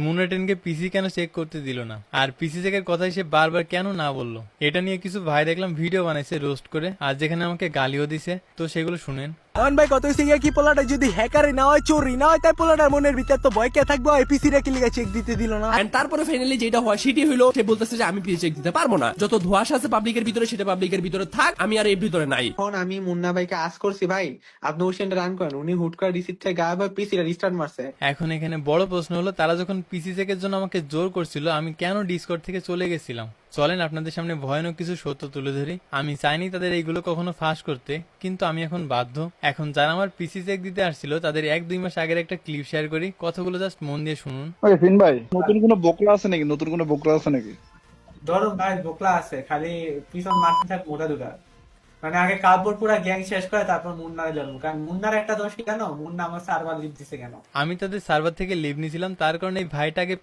মুনেটেনকে পিসি কেন চেক করতে দিল না, আর পিসি চেকের কথাই সে বারবার কেন না বললো, এটা নিয়ে কিছু ভাই দেখলাম ভিডিও বানাইছে রোস্ট করে, আর যেখানে আমাকে গালিও দিছে, তো সেগুলো শুনেন। ভাই কত হইছে কি পোলাটা যদি হ্যাকারে না হয়, চোরই না হয়, তাই পোলাটার মনের ভিতর তো ভয় কে থাকবো, পিসি রে কি লিগা চেক দিতে দিল না। এন্ড তারপরে ফাইনালি যেটা হয় সেটি হলো সে বলতেছে যে আমি পিএইচ চেক দিতে পারবো না, যত ধোঁয়াশা আছে পাবলিকের ভিতরে সেটা পাবলিকের ভিতরে থাক, আমি আর এর ভিতরে নাই। এখন আমি মুন্না ভাইকে আজ করছি, ভাই আপনি ওশিয়ানটা রান করেন, উনি হুট করে রিসিট থেকে গায়েব হয়ে পিসিটা রিস্টার্ট মারছে। এখন এখানে বড় প্রশ্ন হলো, তারা যখন পিসি চেকের জন্য আমাকে জোর করছিল, আমি কেন ডিসকর্ড থেকে চলে গেছিলাম। চলেন আপনাদের সামনে ভয়ানক কিছু সত্য তুলে ধরি। আমি চাইনি তাদের এইগুলো কখনো ফাঁস করতে, কিন্তু আমি এখন বাধ্য। এখন যারা আমার পিসি চেক দিতে আসছিল তাদের 1-2 মাস আগের একটা ক্লিপ শেয়ার করি, কথাগুলো জাস্ট মন দিয়ে শুনুন। ফিন ভাই, নতুন কোনো বোকলা আছে নাকি? নতুন কোনো বোকলা আছে নাকি? ধরো ভাই বোকলা আছে, খালি পিছন মারতে থাক মোটা দুটা। মানে আগে কাপড় পুরা গ্যাং শেষ করে তারপর মুন্নারে জন্ম, কারণ মুন্নার একটা দোষ কি কেন, মুন্না আমার সার্ভার লিভ দিছে কেন। আমি তাদের সার্ভার থেকে লিভ নিয়েছিলাম, তার কারণে এই ভাইটাকে